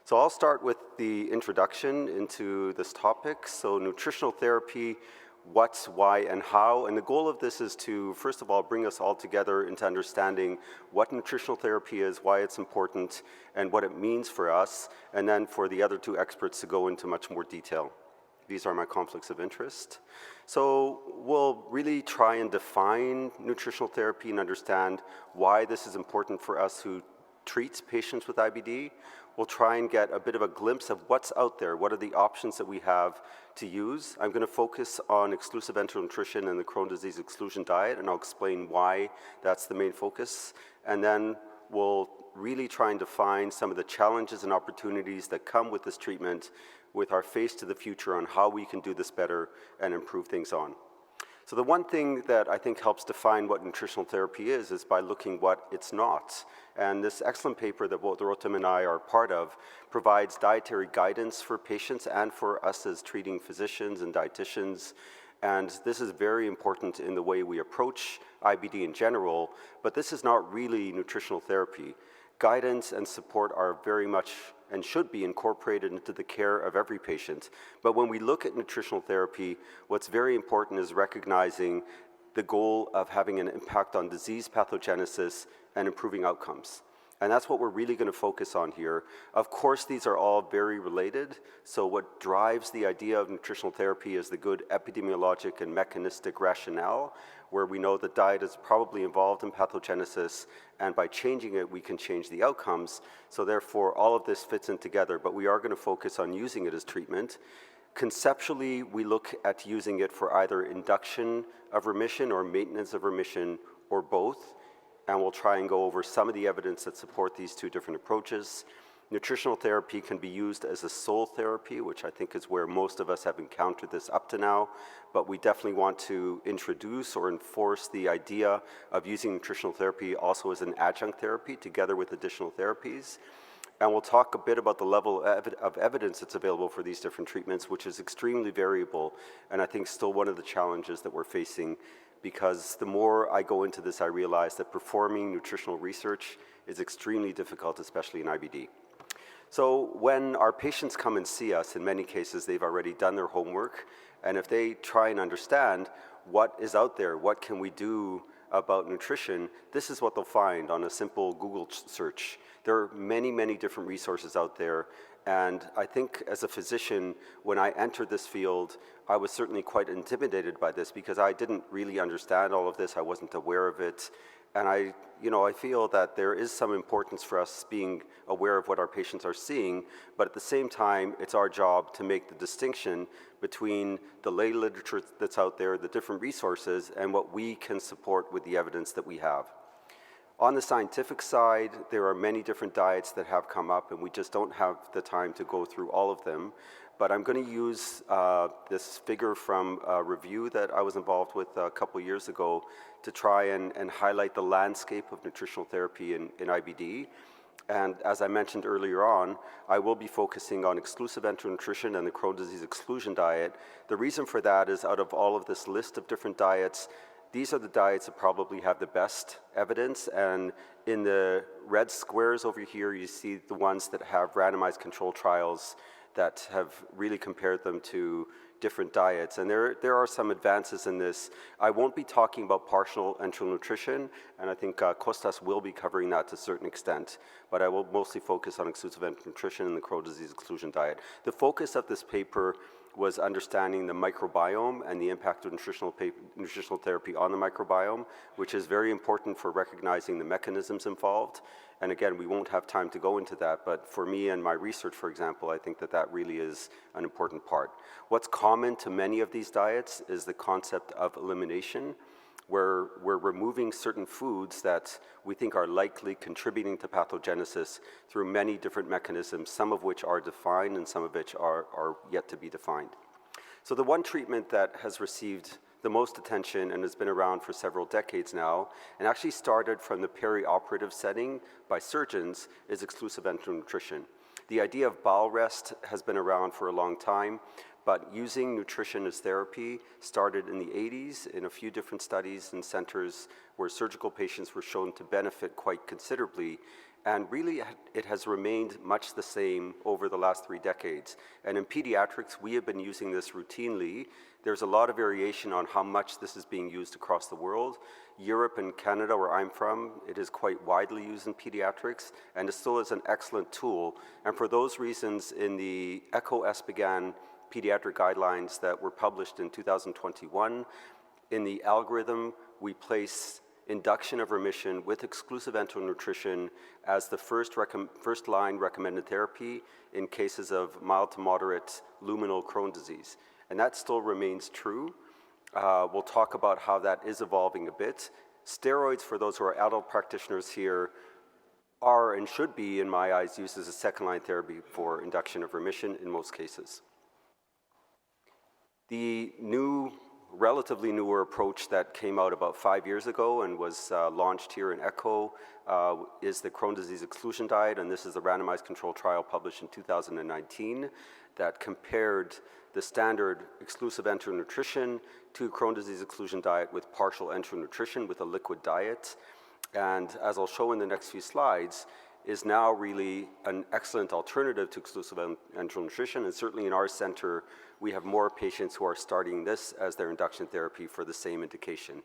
So I'll start with the introduction into this topic. So nutritional therapy, what, why, and how. And the goal of this is to, first of all, bring us all together into understanding what nutritional therapy is, why it's important, and what it means for us, and then for the other two experts to go into much more detail. These are my conflicts of interest. So we'll really try and define nutritional therapy and understand why this is important for us who treat patients with IBD. We'll try and get a bit of a glimpse of what's out there, what are the options that we have to use. I'm going to focus on exclusive enteral nutrition and the Crohn disease exclusion diet, and I'll explain why that's the main focus. And then we'll really try and define some of the challenges and opportunities that come with this treatment with our face to the future on how we can do this better and improve things on. So the one thing that I think helps define what nutritional therapy is by looking what it's not. And this excellent paper that both Rotem and I are part of provides dietary guidance for patients and for us as treating physicians and dietitians. And this is very important in the way we approach IBD in general, but this is not really nutritional therapy. Guidance and support are very much and should be incorporated into the care of every patient. But when we look at nutritional therapy, what's very important is recognizing the goal of having an impact on disease pathogenesis and improving outcomes. And that's what we're really going to focus on here. Of course, these are all very related. So what drives the idea of nutritional therapy is the good epidemiologic and mechanistic rationale, where we know that diet is probably involved in pathogenesis, and by changing it, we can change the outcomes. So therefore, all of this fits in together, but we are going to focus on using it as treatment. Conceptually, we look at using it for either induction of remission or maintenance of remission, or both. And we'll try and go over some of the evidence that support these two different approaches. Nutritional therapy can be used as a sole therapy, which I think is where most of us have encountered this up to now, but we definitely want to introduce or enforce the idea of using nutritional therapy also as an adjunct therapy together with additional therapies. And we'll talk a bit about the level of evidence that's available for these different treatments, which is extremely variable, and I think still one of the challenges that we're facing, because the more I go into this, I realize that performing nutritional research is extremely difficult, especially in IBD. So when our patients come and see us, in many cases, they've already done their homework, and if they try and understand what is out there, what can we do about nutrition, this is what they'll find on a simple Google search. There are many, many different resources out there, and I think as a physician, when I entered this field, I was certainly quite intimidated by this because I didn't really understand all of this, I wasn't aware of it, and I feel that there is some importance for us being aware of what our patients are seeing, but at the same time, it's our job to make the distinction between the lay literature that's out there, the different resources, and what we can support with the evidence that we have. On the scientific side, there are many different diets that have come up, and we just don't have the time to go through all of them. But I'm going to use this figure from a review that I was involved with a couple years ago to try and highlight the landscape of nutritional therapy in IBD. And as I mentioned earlier on, I will be focusing on exclusive enteral nutrition and the Crohn disease exclusion diet. The reason for that is out of all of this list of different diets, these are the diets that probably have the best evidence, and in the red squares over here, you see the ones that have randomized controlled trials that have really compared them to different diets. And there are some advances in this. I won't be talking about partial enteral nutrition, and I think Kostas will be covering that to a certain extent, but I will mostly focus on exclusive enteral nutrition and the Crohn disease exclusion diet. The focus of this paper was understanding the microbiome and the impact of nutritional therapy on the microbiome, which is very important for recognizing the mechanisms involved. And again, we won't have time to go into that, but for me and my research, for example, I think that that really is an important part. What's common to many of these diets is the concept of elimination, where we're removing certain foods that we think are likely contributing to pathogenesis through many different mechanisms, some of which are defined and some of which are yet to be defined. So the one treatment that has received the most attention and has been around for several decades now, and actually started from the perioperative setting by surgeons, is exclusive enteral nutrition. The idea of bowel rest has been around for a long time, but using nutrition as therapy started in the 80s in a few different studies and centers where surgical patients were shown to benefit quite considerably. And really, it has remained much the same over the last 3 decades. And in pediatrics, we have been using this routinely. There's a lot of variation on how much this is being used across the world. Europe and Canada, where I'm from, it is quite widely used in pediatrics, and it still is an excellent tool. And for those reasons, in the ECCO'24 pediatric guidelines that were published in 2021, in the algorithm, we place induction of remission with exclusive enteral nutrition as the first line recommended therapy in cases of mild to moderate luminal Crohn disease. And that still remains true. We'll talk about how that is evolving a bit. Steroids, for those who are adult practitioners here, are and should be, in my eyes, used as a second-line therapy for induction of remission in most cases. The relatively newer approach that came out about 5 years ago and was launched here in ECCO is the Crohn disease exclusion diet, and this is a randomized controlled trial published in 2019 that compared the standard exclusive enteral nutrition to Crohn disease exclusion diet with partial enteral nutrition with a liquid diet. And as I'll show in the next few slides, is now really an excellent alternative to exclusive enteral nutrition. And certainly in our center, we have more patients who are starting this as their induction therapy for the same indication.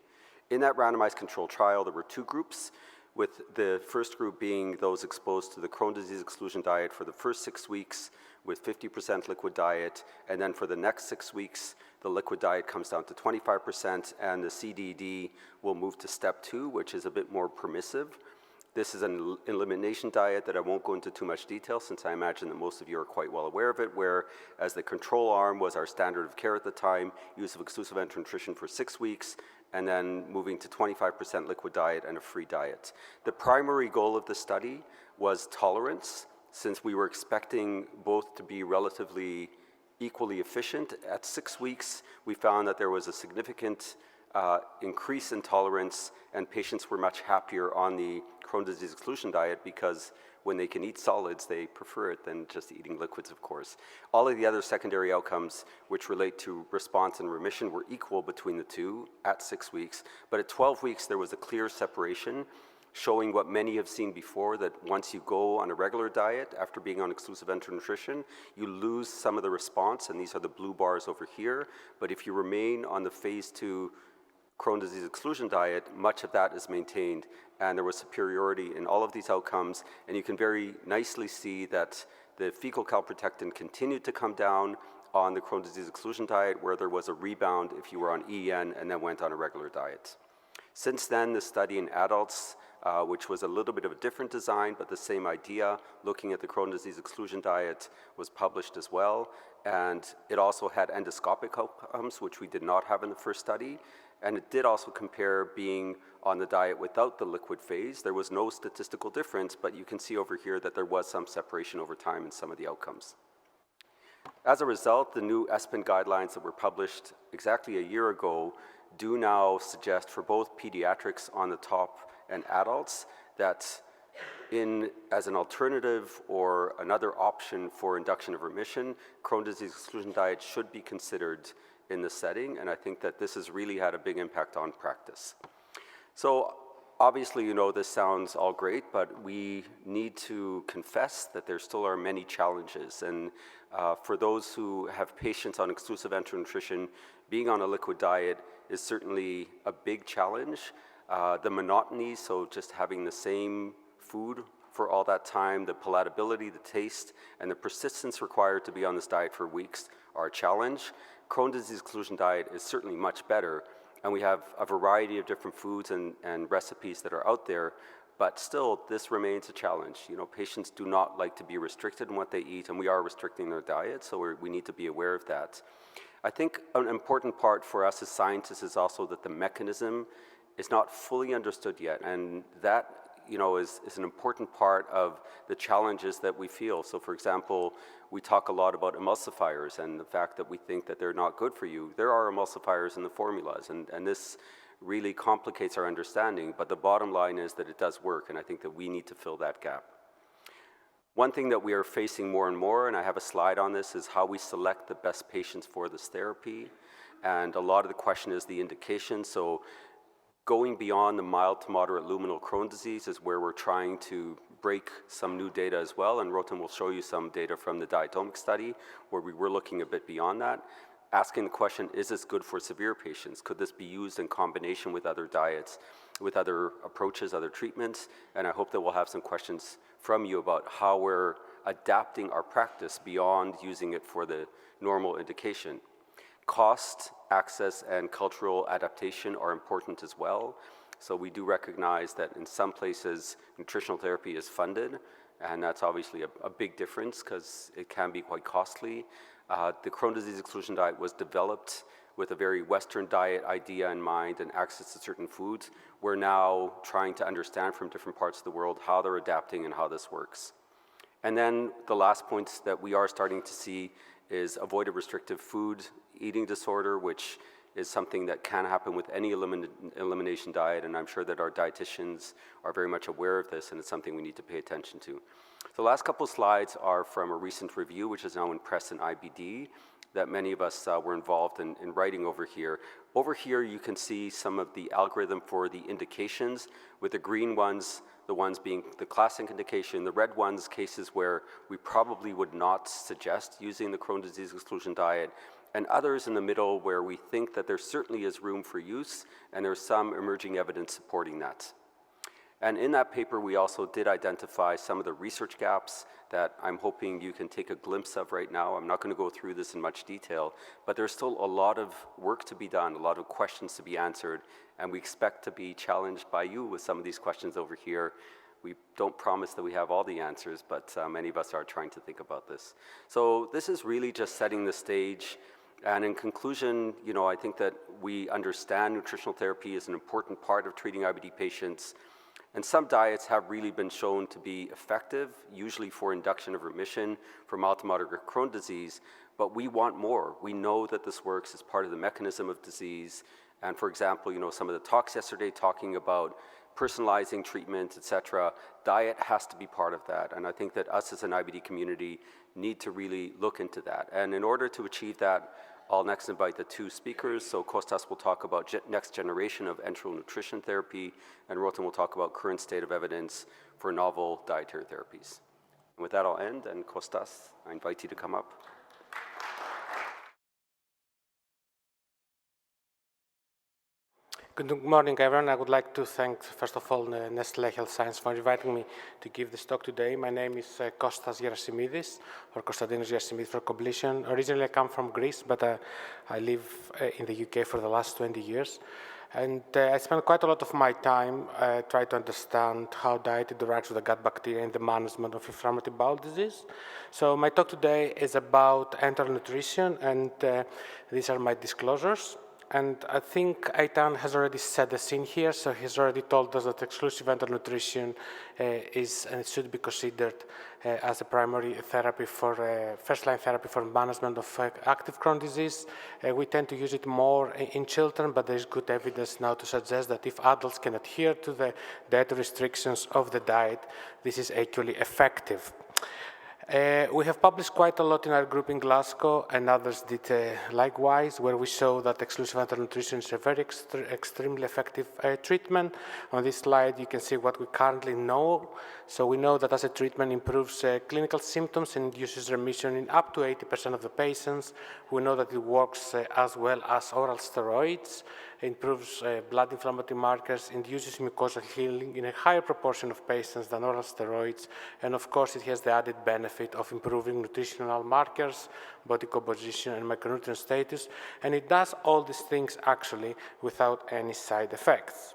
In that randomized controlled trial, there were 2 groups, with the first group being those exposed to the Crohn disease exclusion diet for the first 6 weeks with 50% liquid diet, and then for the next 6 weeks, the liquid diet comes down to 25%, and the CDED will move to step 2, which is a bit more permissive. This is an elimination diet that I won't go into too much detail, since I imagine that most of you are quite well aware of it, where as the control arm was our standard of care at the time, use of exclusive enteral nutrition for 6 weeks, and then moving to 25% liquid diet and a free diet. The primary goal of the study was tolerance, since we were expecting both to be relatively equally efficient. At 6 weeks, we found that there was a significant increase in tolerance, and patients were much happier on the Crohn disease exclusion diet because when they can eat solids, they prefer it than just eating liquids, of course. All of the other secondary outcomes which relate to response and remission were equal between the two at 6 weeks, but at 12 weeks, there was a clear separation, showing what many have seen before, that once you go on a regular diet after being on exclusive enteral nutrition, you lose some of the response, and these are the blue bars over here, but if you remain on the phase 2 Crohn disease exclusion diet, much of that is maintained, and there was superiority in all of these outcomes, and you can very nicely see that the fecal calprotectin continued to come down on the Crohn disease exclusion diet, where there was a rebound if you were on EN and then went on a regular diet. Since then, the study in adults, which was a little bit of a different design, but the same idea, looking at the Crohn disease exclusion diet, was published as well, and it also had endoscopic outcomes, which we did not have in the first study. And it did also compare being on the diet without the liquid phase. There was no statistical difference, but you can see over here that there was some separation over time in some of the outcomes. As a result, the new ESPEN guidelines that were published exactly a year ago do now suggest for both pediatrics on the top and adults that as an alternative or another option for induction of remission, Crohn disease exclusion diet should be considered in the setting, and I think that this has really had a big impact on practice. So obviously, you know, this sounds all great, but we need to confess that there still are many challenges, and for those who have patients on exclusive enteral nutrition, being on a liquid diet is certainly a big challenge. The monotony, so just having the same food for all that time, the palatability, the taste, and the persistence required to be on this diet for weeks are a challenge. Crohn disease exclusion diet is certainly much better, and we have a variety of different foods and recipes that are out there, but still, this remains a challenge. You know, patients do not like to be restricted in what they eat, and we are restricting their diet, so we need to be aware of that. I think an important part for us as scientists is also that the mechanism is not fully understood yet, and that, you know, is an important part of the challenges that we feel. So for example, we talk a lot about emulsifiers and the fact that we think that they're not good for you. There are emulsifiers in the formulas, and this really complicates our understanding, but the bottom line is that it does work, and I think that we need to fill that gap. One thing that we are facing more and more, and I have a slide on this, is how we select the best patients for this therapy, and a lot of the question is the indication. So going beyond the mild to moderate luminal Crohn disease is where we're trying to break some new data as well, and Rotem will show you some data from the diatomic study where we were looking a bit beyond that, asking the question, is this good for severe patients? Could this be used in combination with other diets, with other approaches, other treatments? And I hope that we'll have some questions from you about how we're adapting our practice beyond using it for the normal indication. Cost, access, and cultural adaptation are important as well. So we do recognize that in some places, nutritional therapy is funded, and that's obviously a big difference because it can be quite costly. The Crohn disease exclusion diet was developed with a very Western diet idea in mind and access to certain foods. We're now trying to understand from different parts of the world how they're adapting and how this works. And then the last point that we are starting to see is avoided restrictive food eating disorder, which is something that can happen with any elimination diet, and I'm sure that our dietitians are very much aware of this, and it's something we need to pay attention to. The last couple of slides are from a recent review, which is now in press in IBD, that many of us were involved in writing over here. Over here, you can see some of the algorithm for the indications, with the green ones, the ones being the classic indication, the red ones, cases where we probably would not suggest using the Crohn disease exclusion diet, and others in the middle where we think that there certainly is room for use, and there's some emerging evidence supporting that. And in that paper, we also did identify some of the research gaps that I'm hoping you can take a glimpse of right now. I'm not going to go through this in much detail, but there's still a lot of work to be done, a lot of questions to be answered, and we expect to be challenged by you with some of these questions over here. We don't promise that we have all the answers, but many of us are trying to think about this. So this is really just setting the stage. And in conclusion, I think that we understand nutritional therapy is an important part of treating IBD patients. And some diets have really been shown to be effective, usually for induction of remission for mild to moderate Crohn disease, but we want more. We know that this works as part of the mechanism of disease. And for example, some of the talks yesterday talking about personalizing treatment, et cetera, diet has to be part of that. And I think that us as an IBD community need to really look into that. And in order to achieve that, I'll next invite the two speakers. So Kostas will talk about next generation of enteral nutrition therapy, and Rotem will talk about current state of evidence for novel dietary therapies. And with that, I'll end, and Kostas, I invite you to come up. Good morning, everyone. I would like to thank, first of all, Nestlé Health Science for inviting me to give this talk today. My name is Kostas Gerasimidis, or Konstantinos Gerasimidis for completion. Originally, I come from Greece, but I live in the UK for the last 20 years. And I spent quite a lot of my time trying to understand how diet interacts with the gut bacteria in the management of inflammatory bowel disease. So my talk today is about enteral nutrition, and these are my disclosures. And I think Aitan has already set the scene here, so he's already told us that exclusive enteral nutrition is and should be considered as a primary therapy for first-line therapy for management of active Crohn disease. We tend to use it more in children, but there's good evidence now to suggest that if adults can adhere to the dietary restrictions of the diet, this is actually effective. We have published quite a lot in our group in Glasgow, and others did likewise, where we show that exclusive enteral nutrition is a very extremely effective treatment. On this slide, you can see what we currently know. So we know that as a treatment improves clinical symptoms and induces remission in up to 80% of the patients. We know that it works as well as oral steroids, improves blood inflammatory markers, induces mucosal healing in a higher proportion of patients than oral steroids, and of course it has the added benefit of improving nutritional markers, body composition, and micronutrient status, and it does all these things actually without any side effects.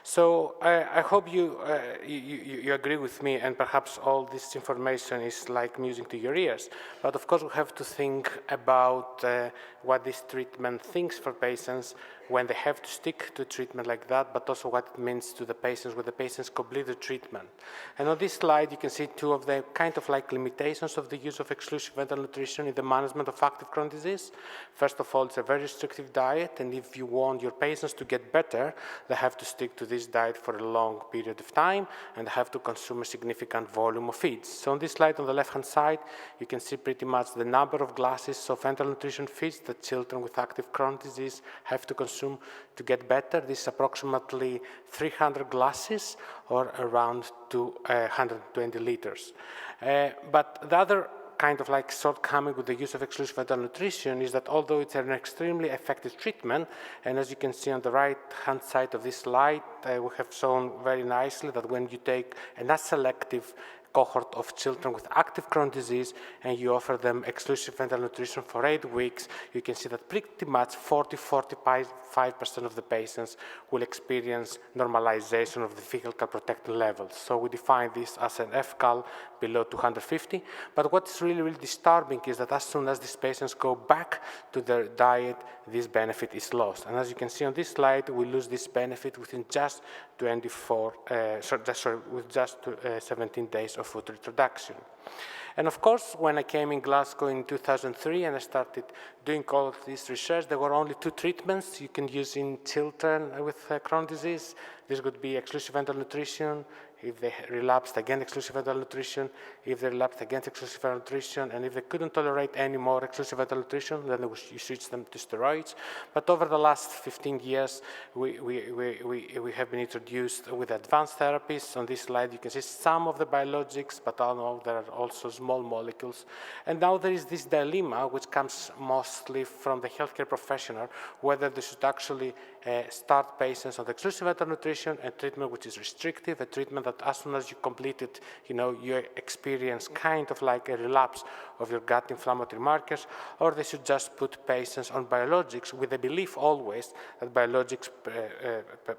So I hope you agree with me, and perhaps all this information is like music to your ears. But of course, we have to think about what this treatment thinks for patients when they have to stick to treatment like that, but also what it means to the patients when the patients complete the treatment. And on this slide, you can see two of the kind of like limitations of the use of exclusive enteral nutrition in the management of active Crohn disease. First of all, it's a very restrictive diet, and if you want your patients to get better, they have to stick stick to this diet for a long period of time and have to consume a significant volume of feeds. So on this slide on the left-hand side, you can see pretty much the number of glasses of enteral nutrition feeds that children with active Crohn's disease have to consume to get better. This is approximately 300 glasses or around 120 liters. But the other kind of like shortcoming with the use of exclusive enteral nutrition is that although it's an extremely effective treatment, and as you can see on the right-hand side of this slide, we have shown very nicely that when you take an unselective cohort of children with active Crohn's disease and you offer them exclusive enteral nutrition for 8 weeks, you can see that pretty much 40–45% of the patients will experience normalization of the fecal calprotectin levels. So we define this as an FCAL below 250. But what's really, really disturbing is that as soon as these patients go back to their diet, this benefit is lost. And as you can see on this slide, we lose this benefit within just 17 days of food introduction. And of course, when I came in Glasgow in 2003 and I started doing all of this research, there were only 2 treatments you can use in children with Crohn's disease. This would be exclusive enteral nutrition. If they relapsed, again exclusive enteral nutrition. If they relapsed, again exclusive enteral nutrition. And if they couldn't tolerate any more exclusive enteral nutrition, then you switch them to steroids. But over the last 15 years, we have been introduced with advanced therapies. On this slide, you can see some of the biologics, but there are also small molecules. And now there is this dilemma, which comes mostly from the healthcare professional, whether they should actually start patients on the exclusive enteral nutrition, a treatment which is restrictive, a treatment that as soon as you complete it, you experience kind of like a relapse of your gut inflammatory markers, or they should just put patients on biologics with the belief always that biologics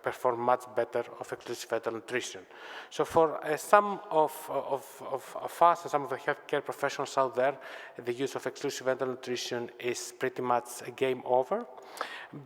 perform much better of exclusive enteral nutrition. So for some of us and some of the healthcare professionals out there, the use of exclusive enteral nutrition is pretty much a game over.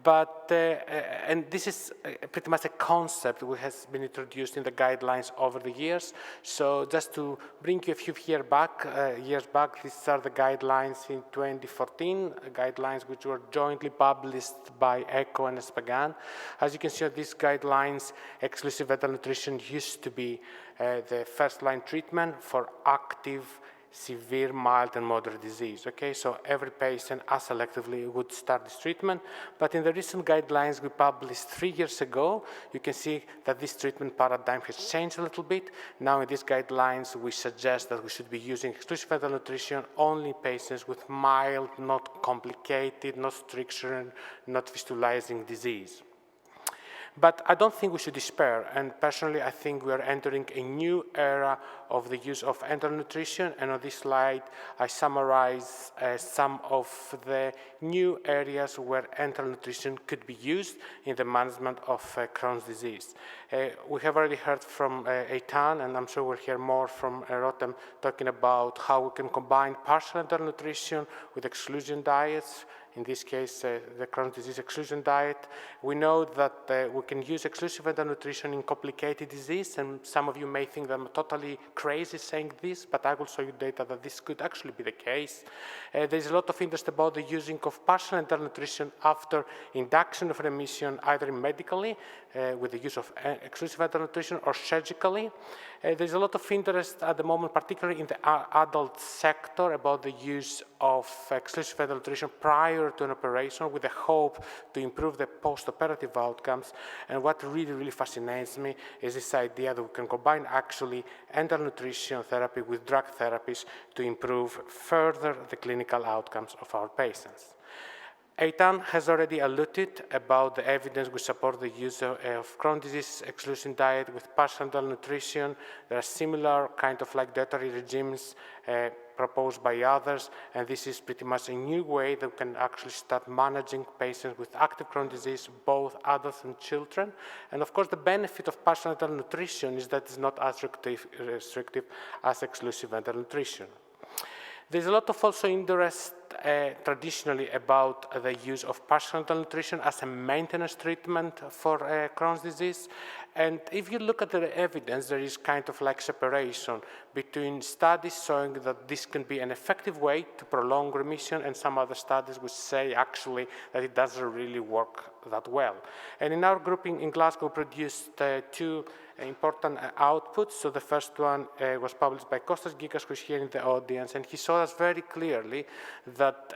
But, and this is pretty much a concept which has been introduced in the guidelines over the years. So just to bring you a few years back, these are the guidelines in 2014, guidelines which were jointly published by ECCO and SPGAN. As you can see on these guidelines, exclusive enteral nutrition used to be the first-line treatment for active, severe, mild, and moderate disease. Okay, so every patient as selectively would start this treatment. But in the recent guidelines we published 3 years ago, you can see that this treatment paradigm has changed a little bit. Now in these guidelines we suggest that we should be using exclusive enteral nutrition only in patients with mild, not complicated, not stricture, not fistulizing disease. But I don't think we should despair, and personally I think we are entering a new era of the use of enteral nutrition, and on this slide I summarize some of the new areas where enteral nutrition could be used in the management of Crohn's disease. We have already heard from Eitan, and I'm sure we'll hear more from Rotem talking about how we can combine partial enteral nutrition with exclusion diets. In this case, the Crohn's disease exclusion diet. We know that we can use exclusive enteral nutrition in complicated disease, and some of you may think that I'm totally crazy saying this, but I will show you data that this could actually be the case. There's a lot of interest about the using of partial enteral nutrition after induction of remission, either medically, with the use of exclusive enteral nutrition, or surgically. There's a lot of interest at the moment, particularly in the adult sector, about the use of exclusive enteral nutrition prior to an operation with the hope to improve the postoperative outcomes. And what really, really fascinates me is this idea that we can combine actually enteral nutrition therapy with drug therapies to improve further the clinical outcomes of our patients. Eitan has already alluded about the evidence which support the use of Crohn's disease exclusion diet with partial enteral nutrition. There are similar kind of like dietary regimes proposed by others, and this is pretty much a new way that we can actually start managing patients with active Crohn's disease, both adults and children. And of course, the benefit of partial enteral nutrition is that it's not as restrictive as exclusive enteral nutrition. There's a lot of also interest traditionally about the use of partial enteral nutrition as a maintenance treatment for Crohn's disease. And if you look at the evidence, there is kind of like separation between studies showing that this can be an effective way to prolong remission and some other studies which say actually that it doesn't really work that well. And in our group in Glasgow produced two important outputs. So the first one was published by Kostas Gikas, who's here in the audience, and he showed us very clearly that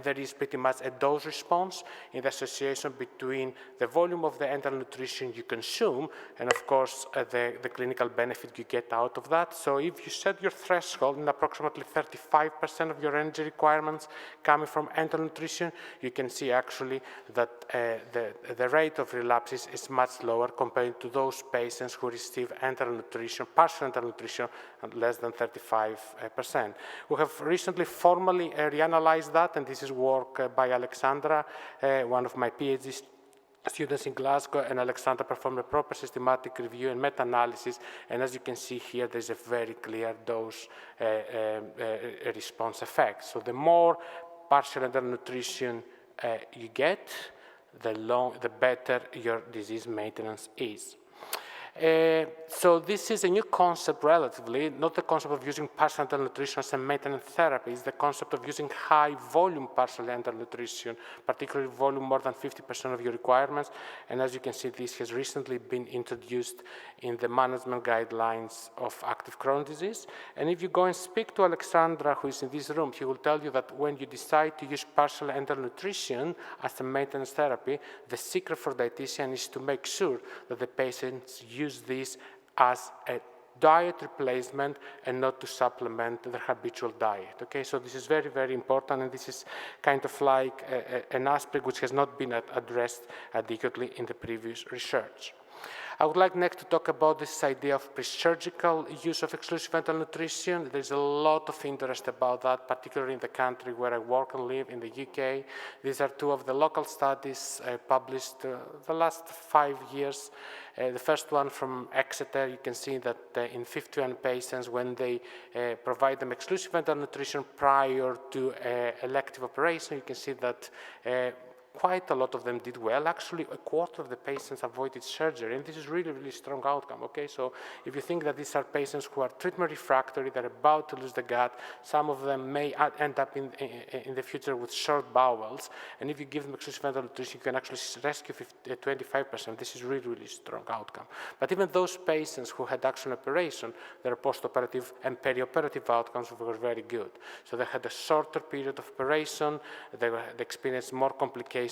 there is pretty much a dose response in the association between the volume of the enteral nutrition you consume and, of course, the clinical benefit you get out of that. So if you set your threshold in approximately 35% of your energy requirements coming from enteral nutrition, you can see actually that the rate of relapses is much lower compared to those patients who receive enteral nutrition, partial enteral nutrition, at less than 35%. We have recently formally reanalyzed that, and this is work by Alexandra, one of my PhD students in Glasgow, and Alexandra performed a proper systematic review and meta-analysis, and as you can see here, there's a very clear dose response effect. So the more partial enteral nutrition you get, the better your disease maintenance is. So this is a new concept relatively, not the concept of using partial enteral nutrition as a maintenance therapy, it's the concept of using high volume partial enteral nutrition, particularly volume more than 50% of your requirements. And as you can see, this has recently been introduced in the management guidelines of active Crohn's disease. And if you go and speak to Alexandra, who is in this room, he will tell you that when you decide to use partial enteral nutrition as a maintenance therapy, the secret for dietitian is to make sure that the patients use this as a diet replacement and not to supplement their habitual diet. Okay, so this is very, very important, and this is kind of like an aspect which has not been addressed adequately in the previous research. I would like next to talk about this idea of pre-surgical use of exclusive enteral nutrition. There's a lot of interest about that, particularly in the country where I work and live, in the UK. These are two of the local studies published the last 5 years. The first one from Exeter, you can see that in 51 patients, when they provide them exclusive enteral nutrition prior to elective operation, you can see that quite a lot of them did well. Actually, a quarter of the patients avoided surgery, and this is really, really strong outcome, okay? So if you think that these are patients who are treatment refractory, they're about to lose the gut, some of them may end up in the future with short bowels, and if you give them exclusive enteral nutrition, you can actually rescue 25%. This is really, really strong outcome. But even those patients who had actual operation, their postoperative and perioperative outcomes were very good. So they had a shorter period of operation, they experienced more complications,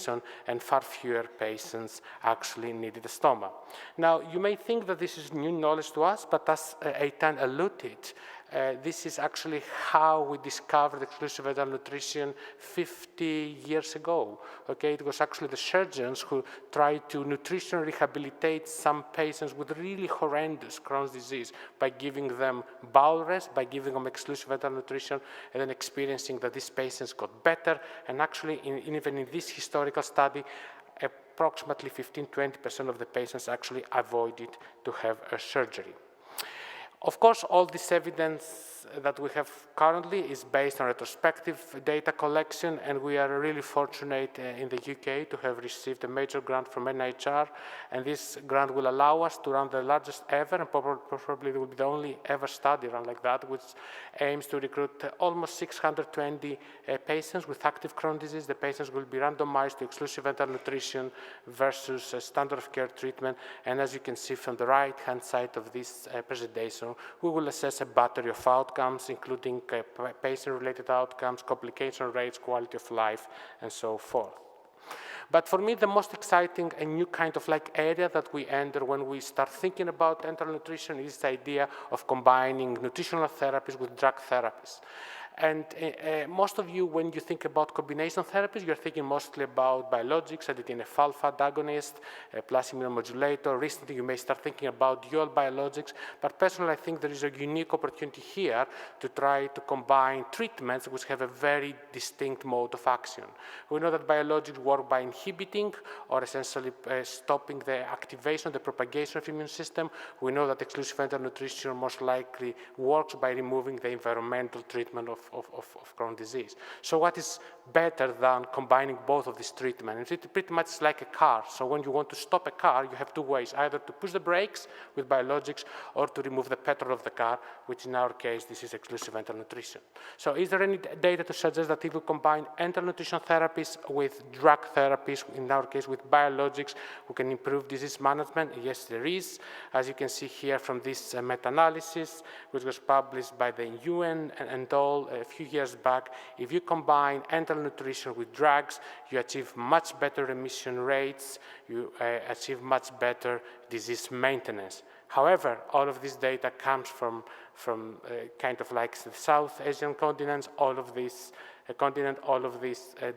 and far fewer patients actually needed a stoma. Now, you may think that this is new knowledge to us, but as Eitan alluded, this is actually how we discovered exclusive enteral nutrition 50 years ago. Okay, it was actually the surgeons who tried to nutritionally rehabilitate some patients with really horrendous Crohn's disease by giving them bowel rest, by giving them exclusive enteral nutrition, and then experiencing that these patients got better. And actually, even in this historical study, approximately 15–20% of the patients actually avoided to have a surgery. Of course, all this evidence that we have currently is based on retrospective data collection, and we are really fortunate in the UK to have received a major grant from NIHR, and this grant will allow us to run the largest ever, and probably it will be the only ever study run like that, which aims to recruit almost 620 patients with active Crohn's disease. The patients will be randomized to exclusive enteral nutrition versus standard of care treatment, and as you can see from the right-hand side of this presentation, we will assess a battery of outcomes, including patient-related outcomes, complication rates, quality of life, and so forth. But for me, the most exciting and new kind of like area that we enter when we start thinking about enteral nutrition is the idea of combining nutritional therapies with drug therapies. And most of you, when you think about combination therapies, you're thinking mostly about biologics, TNF-alpha agonist, plus immunomodulator. Recently, you may start thinking about dual biologics. But personally, I think there is a unique opportunity here to try to combine treatments which have a very distinct mode of action. We know that biologics work by inhibiting or essentially stopping the activation, the propagation of the immune system. We know that exclusive enteral nutrition most likely works by removing the environmental treatment of of Crohn's disease. So what is better than combining both of these treatments? It pretty much like a car. So when you want to stop a car, you have two ways, either to push the brakes with biologics or to remove the petrol of the car, which in our case, this is exclusive enteral nutrition. So is there any data to suggest that if we combine enteral nutrition therapies with drug therapies, in our case with biologics, we can improve disease management? Yes, there is. As you can see here from this meta-analysis, which was published by the UN and all a few years back, if you combine enteral nutrition with drugs, you achieve much better remission rates, you achieve much better disease maintenance. However, all of this data comes from kind of like the South Asian continents. All of this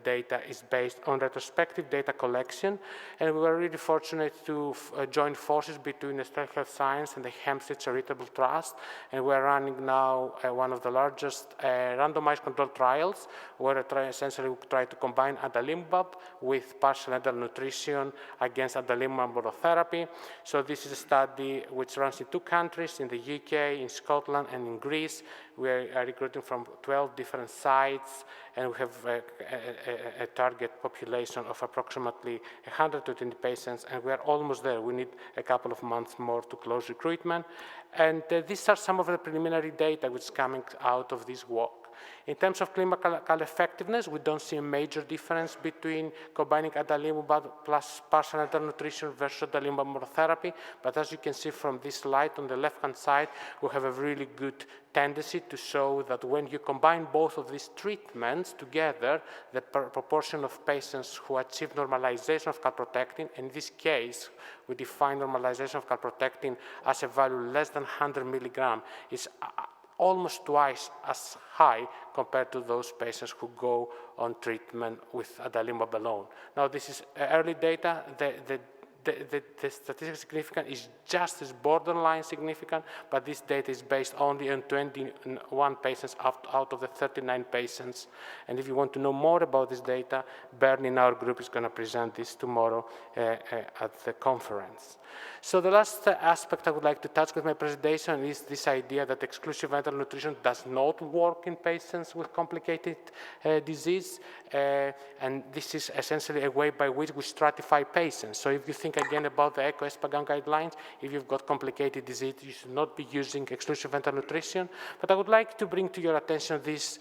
data is based on retrospective data collection, and we were really fortunate to join forces between Nestlé Health Science and the Hampstead Charitable Trust, and we're running now one of the largest randomized controlled trials, where essentially we try to combine adalimumab with partial enteral nutrition against adalimumab monotherapy. So this is a study which runs in 2 countries, in the UK, in Scotland, and in Greece. We are recruiting from 12 different sites, and we have a target population of approximately 120 patients, and we are almost there. We need a couple of months more to close recruitment. And these are some of the preliminary data which is coming out of this work. In terms of clinical effectiveness, we don't see a major difference between combining adalimumab plus partial enteral nutrition versus adalimumab monotherapy. But as you can see from this slide on the left-hand side, we have a really good tendency to show that when you combine both of these treatments together, the proportion of patients who achieve normalization of calprotectin, in this case, we define normalization of calprotectin as a value less than 100 milligram, is almost twice as high compared to those patients who go on treatment with adalimumab alone. Now, this is early data. The statistical significance is just as borderline significant, but this data is based only on 21 patients out of the 39 patients. And if you want to know more about this data, Bernie in our group is going to present this tomorrow at the conference. So the last aspect I would like to touch with my presentation is this idea that exclusive enteral nutrition does not work in patients with complicated disease. And this is essentially a way by which we stratify patients. So if you think again about the ECCO'24 guidelines, if you've got complicated disease, you should not be using exclusive enteral nutrition. But I would like to bring to your attention these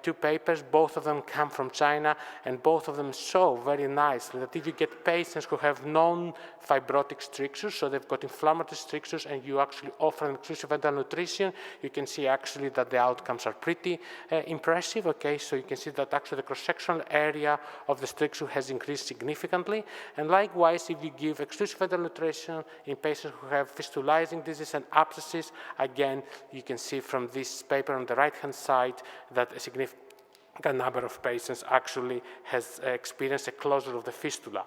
2 papers. Both of them come from China, and both of them show very nicely that if you get patients who have non-fibrotic strictures, so they've got inflammatory strictures, and you actually offer an exclusive enteral nutrition, you can see actually that the outcomes are pretty impressive. Okay, so you can see that actually the cross-sectional area of the stricture has increased significantly. And likewise, if you give exclusive enteral nutrition in patients who have fistulizing disease and abscesses, again, you can see from this paper on the right-hand side that a significant number of patients actually has experienced a closure of the fistula.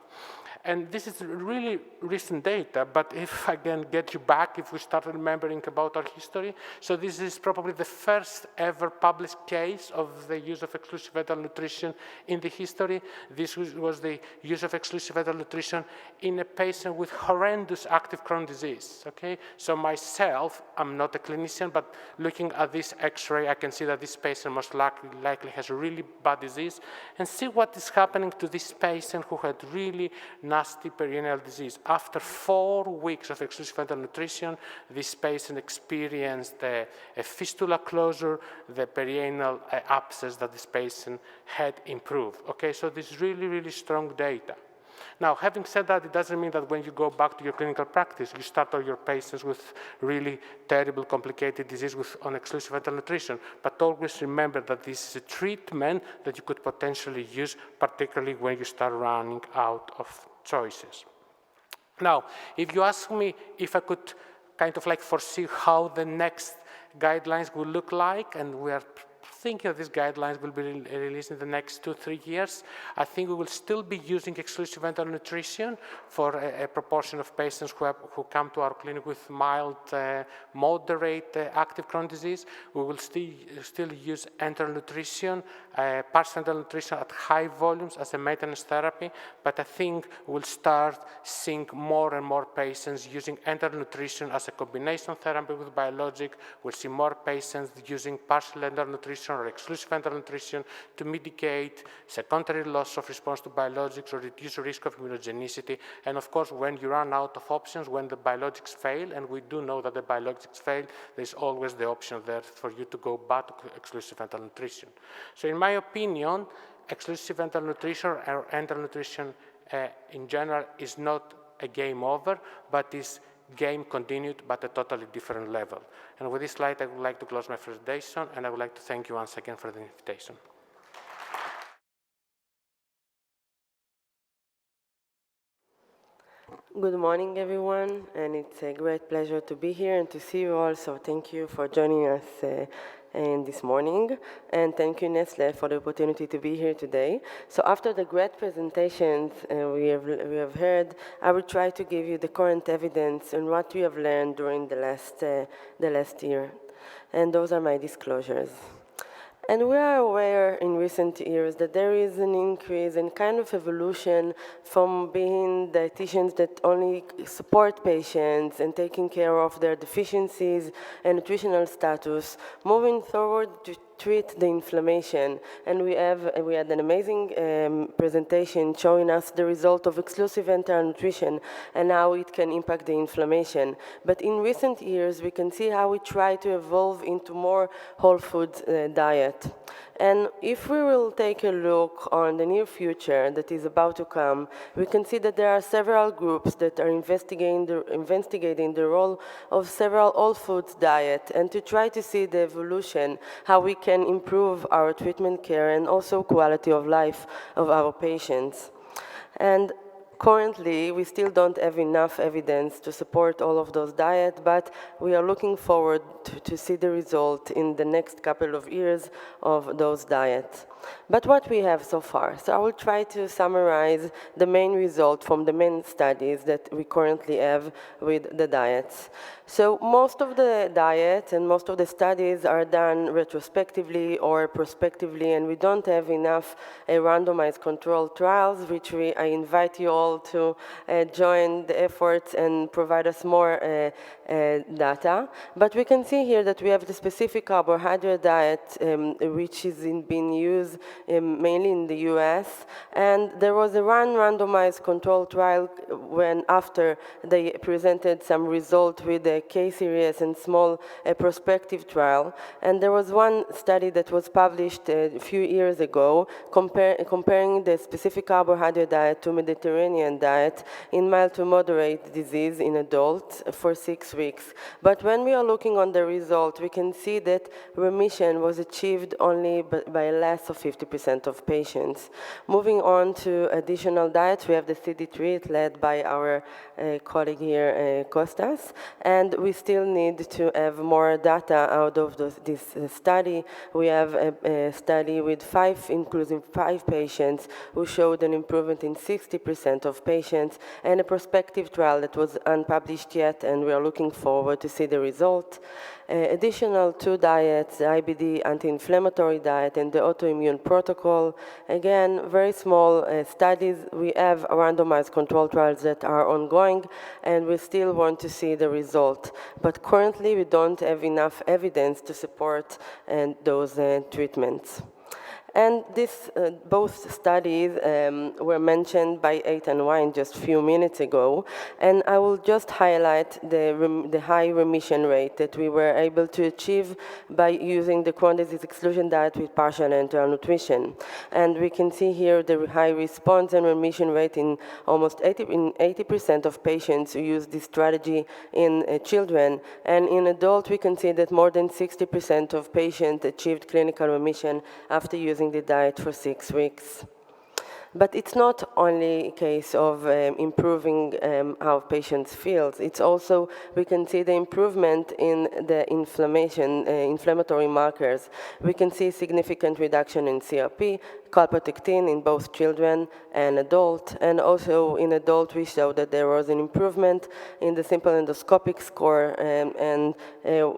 And this is really recent data, but if I can get you back, if we start remembering about our history, so this is probably the first ever published case of the use of exclusive enteral nutrition in the history. This was the use of exclusive enteral nutrition in a patient with horrendous active Crohn's disease, okay? So myself, I'm not a clinician, but looking at this X-ray, I can see that this patient most likely has a really bad disease, and see what is happening to this patient who had really nasty perineal disease. After 4 weeks of exclusive enteral nutrition, this patient experienced a fistula closure, the perineal abscess that this patient had improved. Okay, so this is really, really strong data. Now, having said that, it doesn't mean that when you go back to your clinical practice, you start all your patients with really terrible, complicated disease on exclusive enteral nutrition. But always remember that this is a treatment that you could potentially use, particularly when you start running out of choices. Now, if you ask me if I could kind of like foresee how the next guidelines will look like, and we are thinking that these guidelines will be released in the next 2-3 years, I think we will still be using exclusive enteral nutrition for a proportion of patients who come to our clinic with mild, moderate active Crohn's disease. We will still use enteral nutrition, partial enteral nutrition at high volumes as a maintenance therapy, but I think we'll start seeing more and more patients using enteral nutrition as a combination therapy with biologic. We'll see more patients using partial enteral nutrition nutrition or exclusive enteral nutrition to mitigate secondary loss of response to biologics or reduce risk of immunogenicity. And of course, when you run out of options, when the biologics fail, and we do know that the biologics fail, there's always the option there for you to go back to exclusive enteral nutrition. So in my opinion, exclusive enteral nutrition or enteral nutrition in general is not a game over, but is game continued, but at a totally different level. And with this slide, I would like to close my presentation, and I would like to thank you once again for the invitation. Good morning, everyone, and it's a great pleasure to be here and to see you all, so thank you for joining us this morning, and thank you, Nestlé, for the opportunity to be here today. So after the great presentations we have heard, I will try to give you the current evidence and what we have learned during the last year, and those are my disclosures. And we are aware in recent years that there is an increase in kind of evolution from being dietitians that only support patients and taking care of their deficiencies and nutritional status, moving forward to treat the inflammation. And we had an amazing presentation showing us the result of exclusive enteral nutrition and how it can impact the inflammation. But in recent years, we can see how we try to evolve into more whole foods diet. And if we will take a look on the near future that is about to come, we can see that there are several groups that are investigating the role of several whole foods diet and to try to see the evolution, how we can improve our treatment care and also quality of life of our patients. And currently, we still don't have enough evidence to support all of those diets, but we are looking forward to see the result in the next couple of years of those diets. But what we have so far. So I will try to summarize the main result from the main studies that we currently have with the diets. So most of the diets and most of the studies are done retrospectively or prospectively, and we don't have enough randomized controlled trials, which I invite you all to join the efforts and provide us more data. But we can see here that we have the specific carbohydrate diet, which is being used mainly in the US, and there was a randomized control trial when after they presented some result with a K-series and small prospective trial, and there was one study that was published a few years ago comparing the specific carbohydrate diet to Mediterranean diet in mild to moderate disease in adults for 6 weeks. But when we are looking on the result, we can see that remission was achieved only by less of 50% of patients. Moving on to additional diets, we have the CDED led by our colleague here, Kostas, and we still need to have more data out of this study. We have a study with including five patients who showed an improvement in 60% of patients, and a prospective trial that was unpublished yet, and we are looking forward to see the result. Additional 2 diets, the IBD anti-inflammatory diet and the autoimmune protocol. Again, very small studies. We have randomized control trials that are ongoing, and we still want to see the result. But currently, we don't have enough evidence to support those treatments. And both studies were mentioned by Eitan Wine just a few minutes ago, and I will just highlight the high remission rate that we were able to achieve by using the Crohn disease exclusion diet with partial enteral nutrition. And we can see here the high response and remission rate in almost 80% of patients who use this strategy in children, and in adults we can see that more than 60% of patients achieved clinical remission after using the diet for 6 weeks. But it's not only a case of improving how patients feel. It's also, we can see the improvement in the inflammatory markers. We can see significant reduction in CRP, calprotectin in both children and adult, and also in adult we show that there was an improvement in the simple endoscopic score,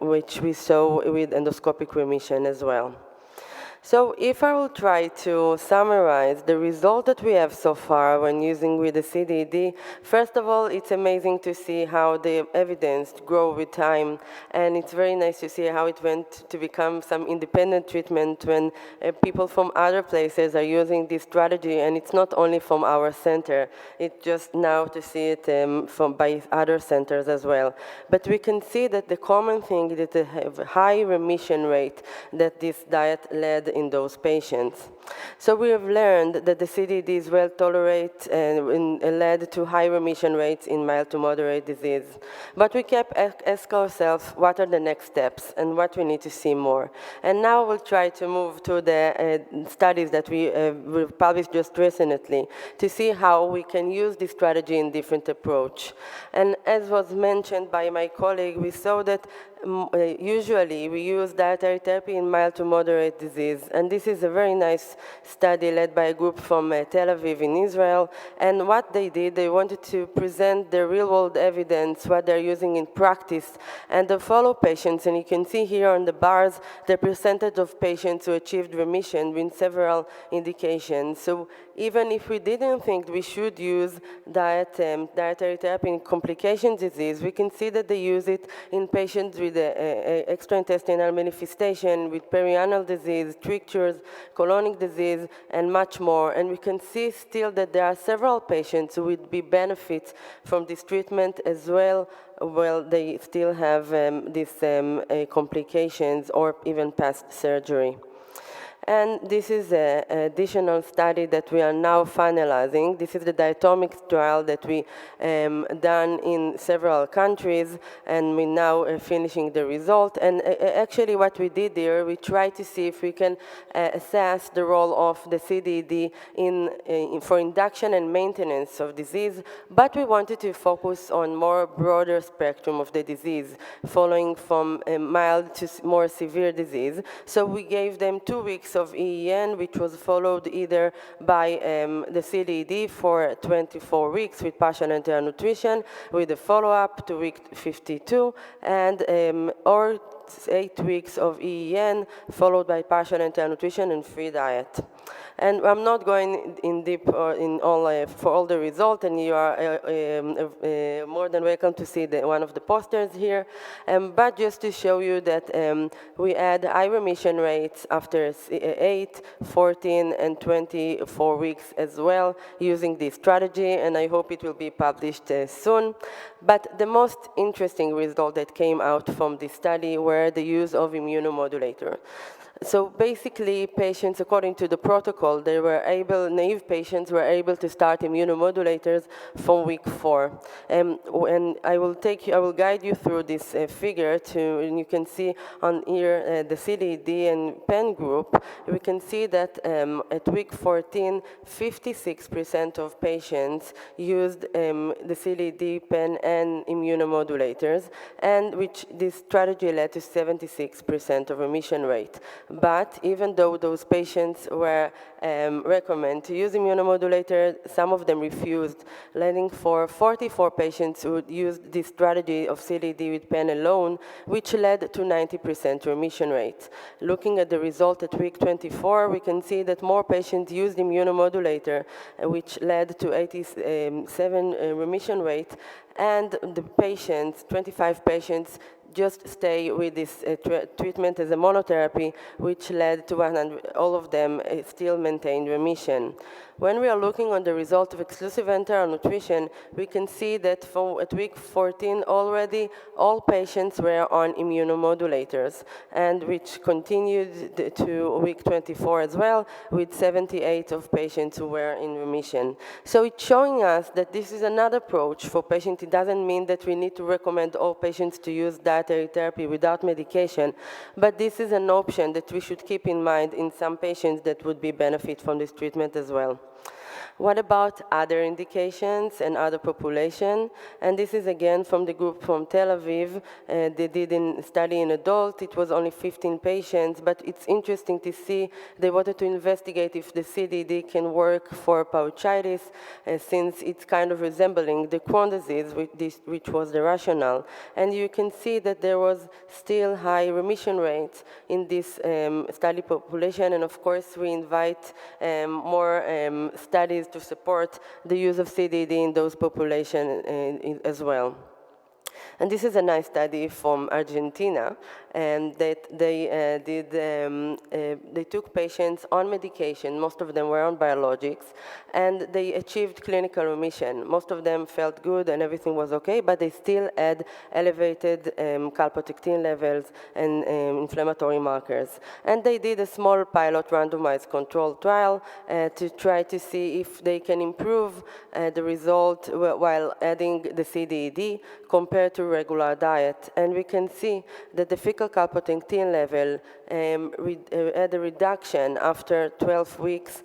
which we saw with endoscopic remission as well. So if I will try to summarize the result that we have so far when using with the CDED, first of all, it's amazing to see how the evidence grow with time, and it's very nice to see how it went to become some independent treatment when people from other places are using this strategy, and it's not only from our center, it's just now to see it by other centers as well. But we can see that the common thing is that they have a high remission rate that this diet led in those patients. So we have learned that the CDED is well tolerated and led to high remission rates in mild to moderate disease. But we kept asking ourselves what are the next steps and what we need to see more. And now we'll try to move to the studies that we published just recently to see how we can use this strategy in different approach. And as was mentioned by my colleague, we saw that usually we use dietary therapy in mild to moderate disease, and this is a very nice study led by a group from Tel Aviv in Israel. And what they did, they wanted to present the real-world evidence, what they're using in practice, and they follow patients. And you can see here on the bars the percentage of patients who achieved remission with several indications. So even if we didn't think we should use dietary therapy in complication disease, we can see that they use it in patients with extraintestinal manifestation, with perianal disease, strictures, colonic disease, and much more. And we can see still that there are several patients who would be benefits from this treatment as well. Well, they still have these complications or even past surgery. And this is an additional study that we are now finalizing. This is the diatomics trial that we done in several countries, and we're now finishing the result. And actually what we did here, we tried to see if we can assess the role of the CDED for induction and maintenance of disease, but we wanted to focus on more broader spectrum of the disease, following from mild to more severe disease. So we gave them 2 weeks of EEN, which was followed either by the CDED for 24 weeks with partial enteral nutrition, with a follow-up to week 52, and or 8 weeks of EEN, followed by partial enteral nutrition and free diet. And I'm not going in deep in all for all the results, and you are more than welcome to see one of the posters here. But just to show you that we had high remission rates after 8, 14, and 24 weeks as well using this strategy, and I hope it will be published soon. But the most interesting result that came out from this study were the use of immunomodulator. So basically, patients, according to the protocol, naive patients were able to start immunomodulators from week 4. And I will guide you through this figure and you can see on here the CDED and PEN group. We can see that at week 14, 56% of patients used the CDED, PEN, and immunomodulators, and which this strategy led to 76% of remission rate. But even though those patients were recommended to use immunomodulator, some of them refused, leading for 44 patients who used this strategy of CDED with PEN alone, which led to 90% remission rate. Looking at the result at week 24, we can see that more patients used immunomodulator, which led to 87 remission rate, and the patients, 25 patients, just stay with this treatment as a monotherapy, which led to all of them still maintained remission. When we are looking on the result of exclusive enteral nutrition, we can see that at week 14 already, all patients were on immunomodulators, and which continued to week 24 as well, with 78 of patients who were in remission. So it's showing us that this is another approach for patients. It doesn't mean that we need to recommend all patients to use dietary therapy without medication, but this is an option that we should keep in mind in some patients that would be benefit from this treatment as well. What about other indications and other population? And this is again from the group from Tel Aviv. They did a study in adult. It was only 15 patients, but it's interesting to see they wanted to investigate if the CDED can work for pouchitis, since it's kind of resembling the Crohn disease, which was the rationale. And you can see that there was still high remission rates in this study population, and of course we invite more studies to support the use of CDED in those populations as well. And this is a nice study from Argentina, and that they took patients on medication. Most of them were on biologics, and they achieved clinical remission. Most of them felt good and everything was okay, but they still had elevated calprotectin levels and inflammatory markers. And they did a small pilot randomized controlled trial to try to see if they can improve the result while adding the CDED compared to regular diet. And we can see that the fecal calprotectin level had a reduction after 12 weeks,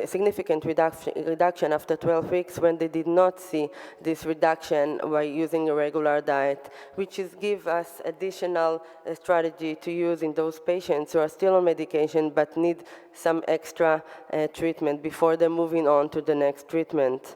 significant reduction after 12 weeks when they did not see this reduction by using a regular diet, which give us additional strategy to use in those patients who are still on medication but need some extra treatment before they're moving on to the next treatment.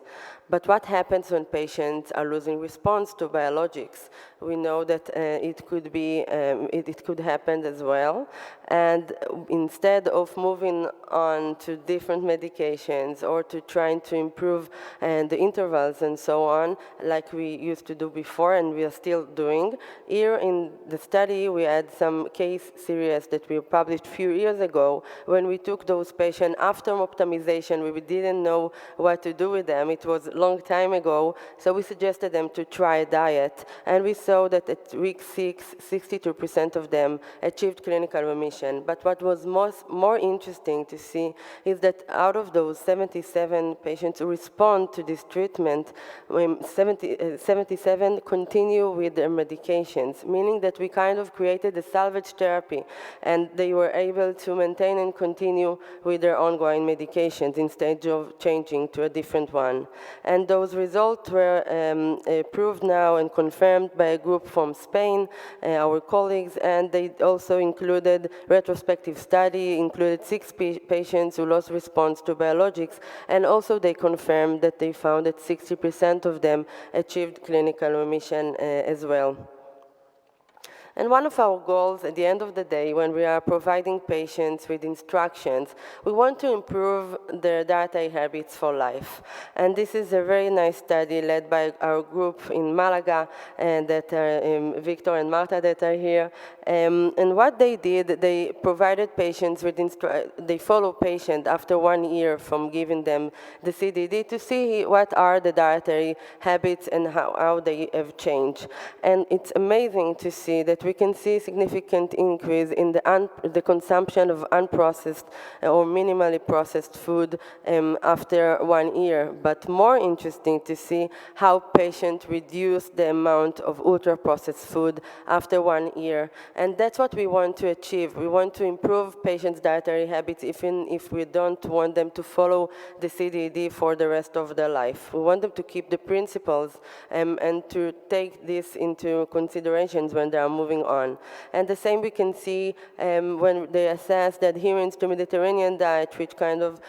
But what happens when patients are losing response to biologics? We know that it could happen as well. And instead of moving on to different medications or to trying to improve the intervals and so on, like we used to do before and we are still doing, here in the study we had some case series that we published a few years ago when we took those patients after optimization. We didn't know what to do with them. It was a long time ago, so we suggested them to try a diet, and we saw that at week 6, 62% of them achieved clinical remission. But what was more interesting to see is that out of those 77 patients who respond to this treatment, 77 continue with their medications, meaning that we kind of created a salvage therapy, and they were able to maintain and continue with their ongoing medications instead of changing to a different one. And those results were proved now and confirmed by a group from Spain, our colleagues, and they also included retrospective study, included 6 patients who lost response to biologics, and also they confirmed that they found that 60% of them achieved clinical remission as well. And one of our goals at the end of the day, when we are providing patients with instructions, we want to improve their dietary habits for life. And this is a very nice study led by our group in Malaga, and that Victor and Marta that are here. And what they did, they provided patients with they follow patients after 1 year from giving them the CDED to see what are the dietary habits and how they have changed. And it's amazing to see that we can see a significant increase in the consumption of unprocessed or minimally processed food after 1 year. But more interesting to see how patients reduce the amount of ultra-processed food after 1 year. And that's what we want to achieve. We want to improve patients' dietary habits even if we don't want them to follow the CDED for the rest of their life. We want them to keep the principles and to take this into considerations when they are moving on. And the same we can see when they assess the adherence to Mediterranean diet, which kind of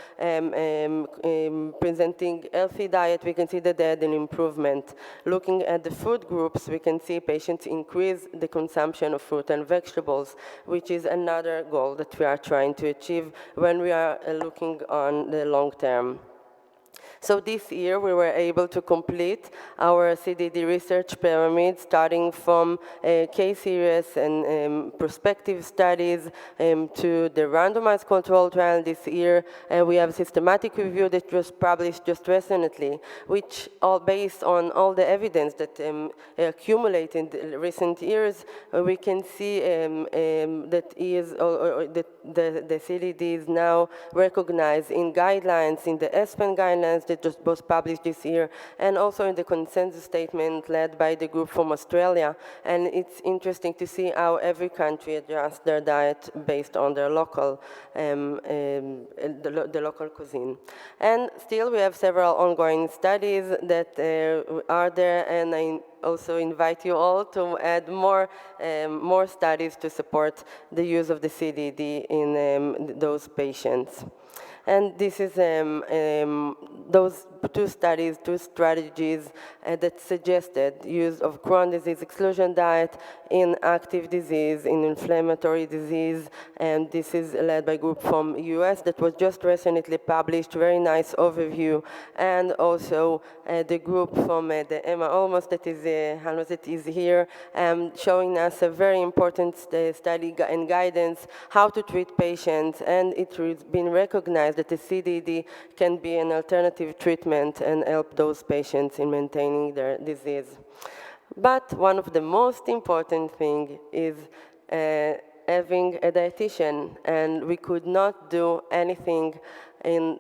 presenting healthy diet, we can see that they had an improvement. Looking at the food groups, we can see patients increase the consumption of fruit and vegetables, which is another goal that we are trying to achieve when we are looking on the long term. So this year we were able to complete our CDED research pyramid, starting from case series and prospective studies to the randomized control trial this year. We have a systematic review that was published just recently, which all based on all the evidence that accumulated in the recent years, we can see that the CDED is now recognized in guidelines, in the ESPEN guidelines that just was published this year, and also in the consensus statement led by the group from Australia. And it's interesting to see how every country adjusts their diet based on their local, the local cuisine. And still, we have several ongoing studies that are there, and I also invite you all to add more studies to support the use of the CDED in those patients. And this is those two studies, two strategies that suggested use of Crohn disease exclusion diet in active disease, in inflammatory disease, and this is led by a group from US that was just recently published, very nice overview, and also the group from the Emma Olmos that is here, showing us a very important study and guidance how to treat patients, and it's been recognized that the CDED can be an alternative treatment and help those patients in maintaining their disease. But one of the most important things is having a dietitian, and we could not do anything in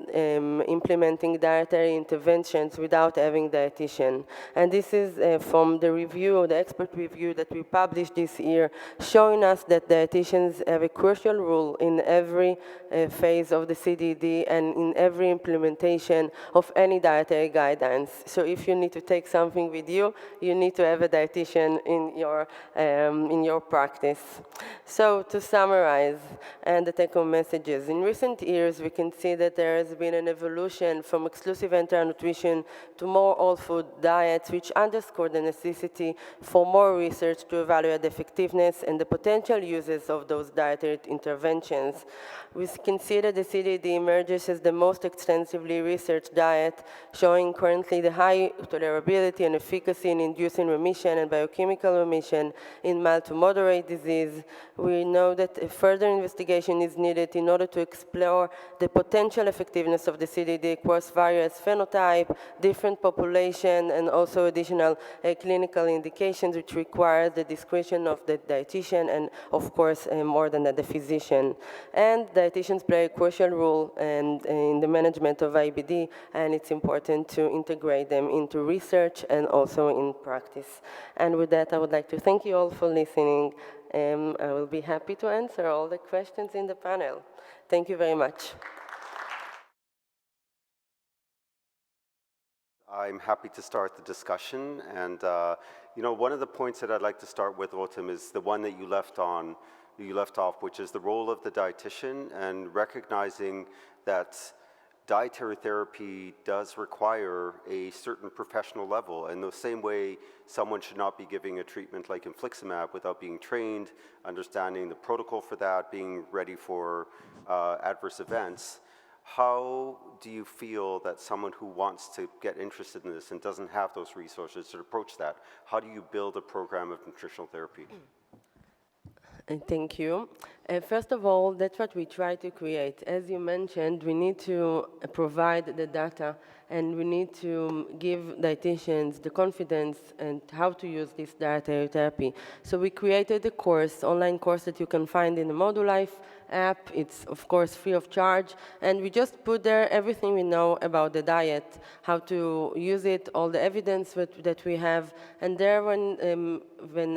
implementing dietary interventions without having a dietitian. And this is from the review, the expert review that we published this year, showing us that dietitians have a crucial role in every phase of the CDED and in every implementation of any dietary guidance. So if you need to take something with you, you need to have a dietitian in your practice. So to summarize, and the take-home messages, in recent years we can see that there has been an evolution from exclusive enteral nutrition to more whole food diets, which underscore the necessity for more research to evaluate the effectiveness and the potential uses of those dietary interventions. We can see that the CDED emerges as the most extensively researched diet, showing currently the high tolerability and efficacy in inducing remission and biochemical remission in mild to moderate disease. We know that further investigation is needed in order to explore the potential effectiveness of the CDED across various phenotype, different population, and also additional clinical indications which require the discretion of the dietitian and, of course, more than that, the physician. And dietitians play a crucial role in the management of IBD, and it's important to integrate them into research and also in practice. And with that, I would like to thank you all for listening. I will be happy to answer all the questions in the panel. Thank you very much. I'm happy to start the discussion, and one of the points that I'd like to start with, Autumn, is the one that you left off, which is the role of the dietitian, and recognizing that dietary therapy does require a certain professional level. In the same way, someone should not be giving a treatment like infliximab without being trained, understanding the protocol for that, being ready for adverse events. How do you feel that someone who wants to get interested in this and doesn't have those resources to approach that, how do you build a program of nutritional therapy? Thank you. First of all, that's what we try to create. As you mentioned, we need to provide the data, and we need to give dietitians the confidence and how to use this dietary therapy. So we created a course, online course that you can find in the Modulife app. It's, of course, free of charge, and we just put there everything we know about the diet, how to use it, all the evidence that we have, and there when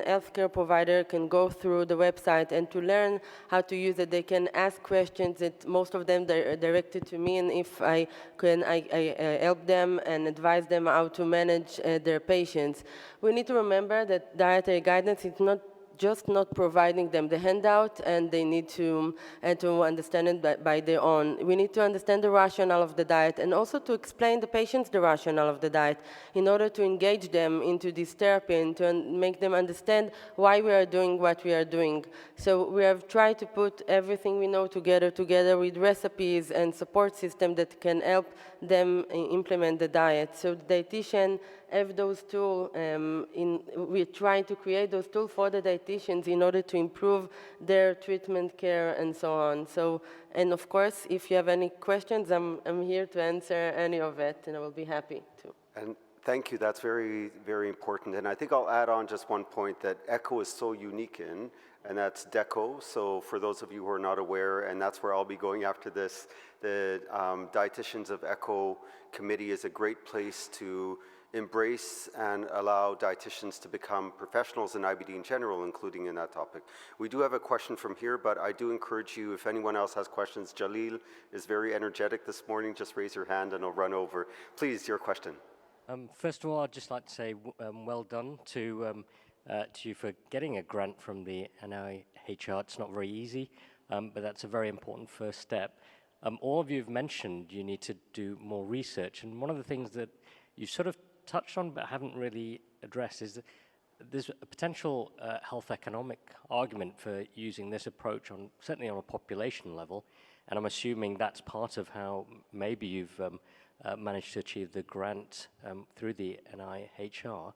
healthcare provider can go through the website and to learn how to use it, they can ask questions that most of them are directed to me, and if I can, I help them and advise them how to manage their patients. We need to remember that dietary guidance is not providing them the handout, and they need to understand it by their own. We need to understand the rationale of the diet, and also to explain the patients the rationale of the diet in order to engage them into this therapy and to make them understand why we are doing what we are doing. So we have tried to put everything we know together with recipes and support system that can help them implement the diet. So the dietitian have those tools. We're trying to create those tools for the dietitians in order to improve their treatment care and so on. So, and of course, if you have any questions, I'm here to answer any of it, and I will be happy to. And Thank you. That's very, very important. And I think I'll add on just one point that ECCO is so unique in, and that's DECO. So for those of you who are not aware, and that's where I'll be going after this, the Dietitians of ECCO Committee is a great place to embrace and allow dietitians to become professionals in IBD in general, including in that topic. We do have a question from here, but I do encourage you, if anyone else has questions, Jalil is very energetic this morning. Just raise your hand and I'll run over. Please, your question. First of all, I'd just like to say well done to you for getting a grant from the NIHR. It's not very easy, but that's a very important first step. All of you have mentioned you need to do more research, and one of the things that you sort of touched on but haven't really addressed is that there's a potential health economic argument for using this approach certainly on a population level, and I'm assuming that's part of how maybe you've managed to achieve the grant through the NIHR.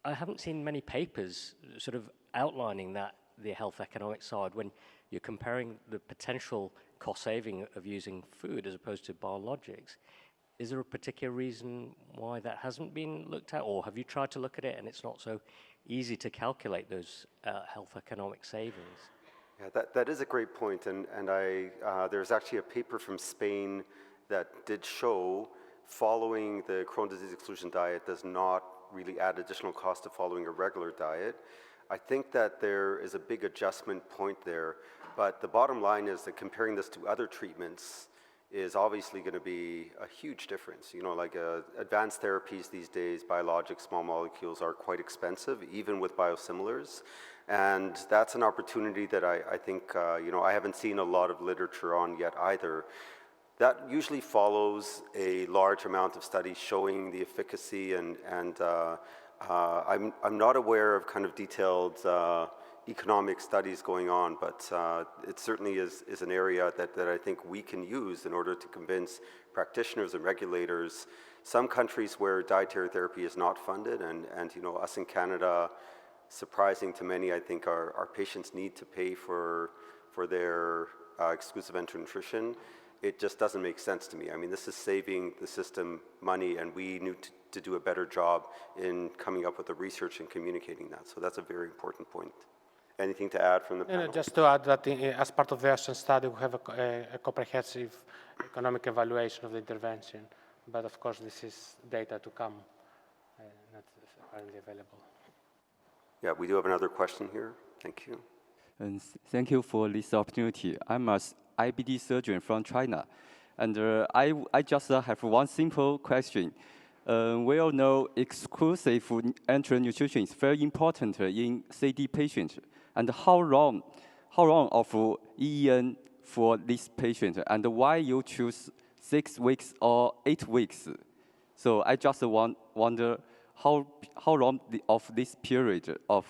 I haven't seen many papers sort of outlining the health economic side when you're comparing the potential cost saving of using food as opposed to biologics. Is there a particular reason why that hasn't been looked at, or have you tried to look at it and it's not so easy to calculate those health economic savings? Yeah, that is a great point, and there's actually a paper from Spain that did show following the Crohn's disease exclusion diet does not really add additional cost to following a regular diet. I think that there is a big adjustment point there, but the bottom line is that comparing this to other treatments is obviously going to be a huge difference. You know, like advanced therapies these days, biologics, small molecules are quite expensive, even with biosimilars. And that's an opportunity that I think, you know, I haven't seen a lot of literature on yet either. That usually follows a large amount of studies showing the efficacy, and I'm not aware of kind of detailed economic studies going on, but it certainly is an area that I think we can use in order to convince practitioners and regulators. Some countries where dietary therapy is not funded, and you know, us in Canada, surprising to many, I think our patients need to pay for their exclusive enteral nutrition. It just doesn't make sense to me. I mean, this is saving the system money, and we need to do a better job in coming up with the research and communicating that. So that's a very important point. Anything to add from the panel? Just to add that as part of the Ocean study, we have a comprehensive economic evaluation of the intervention. But of course, this is data to come, not currently available. Yeah, we do have another question here. Thank you. And thank you for this opportunity. I'm an IBD surgeon from China. And I just have one simple question. We all know exclusive enteral nutrition is very important in CD patients. And how long of EEN for this patient, and why you choose 6 weeks or 8 weeks? So I just wonder how long of this period of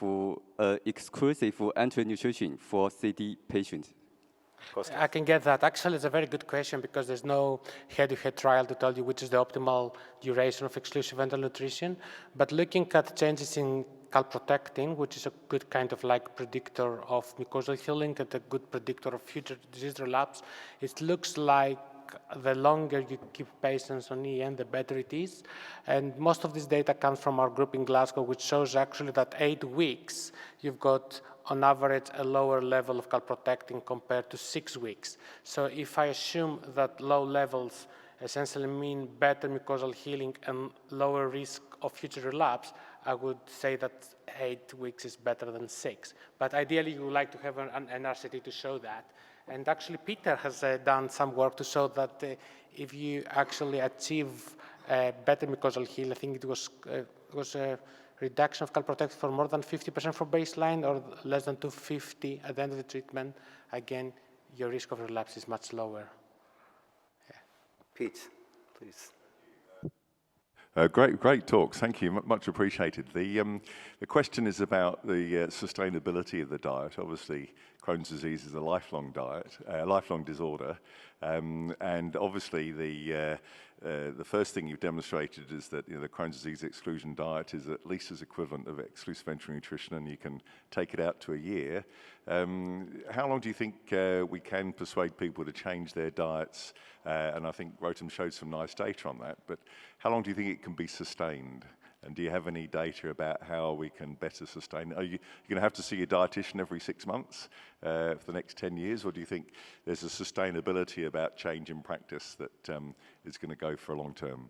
exclusive enteral nutrition for CD patients? I can get that. Actually, it's a very good question because there's no head-to-head trial to tell you which is the optimal duration of exclusive enteral nutrition. But looking at changes in calprotectin, which is a good kind of like predictor of mucosal healing and a good predictor of future disease relapse, it looks like the longer you keep patients on EN, the better it is. And most of this data comes from our group in Glasgow, which shows actually that 8 weeks, you've got on average a lower level of calprotectin compared to 6 weeks. So if I assume that low levels essentially mean better mucosal healing and lower risk of future relapse, I would say that 8 weeks is better than 6. But ideally, you would like to have an RCT to show that. And actually, Peter has done some work to show that if you actually achieve better mucosal heal, I think it was a reduction of calprotectin for more than 50% from baseline or less than 250 at the end of the treatment, again, your risk of relapse is much lower. Yeah. Pete, please. Great talks. Thank you. Much appreciated. The question is about the sustainability of the diet. Obviously, Crohn's disease is a lifelong lifelong disorder. And obviously the first thing you've demonstrated is that the Crohn's disease exclusion diet is at least as equivalent of exclusive enteral nutrition, and you can take it out to a year. How long do you think we can persuade people to change their diets? And I think Rotem showed some nice data on that, but how long do you think it can be sustained? And do you have any data about how we can better sustain it? Are you going to have to see your dietitian every 6 months for the next 10 years, or do you think there's a sustainability about change in practice that is going to go for a long term?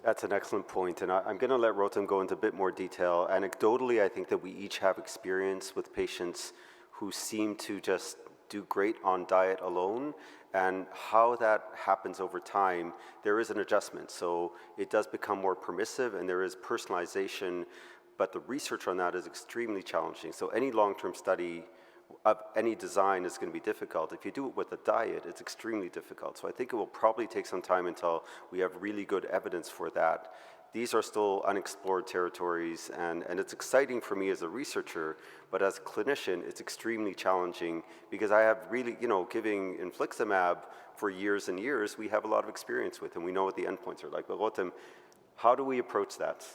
That's an excellent point, and I'm going to let Rotem go into a bit more detail. Anecdotally, I think that we each have experience with patients who seem to just do great on diet alone, and how that happens over time, there is an adjustment. So it does become more permissive and there is personalization, but the research on that is extremely challenging. So any long-term study of any design is going to be difficult. If you do it with a diet, it's extremely difficult. So I think it will probably take some time until we have really good evidence for that. These are still unexplored territories, and it's exciting for me as a researcher, but as a clinician, it's extremely challenging because I have really, giving infliximab for years and years, we have a lot of experience with, and we know what the endpoints are like. But Rotem, how do we approach that?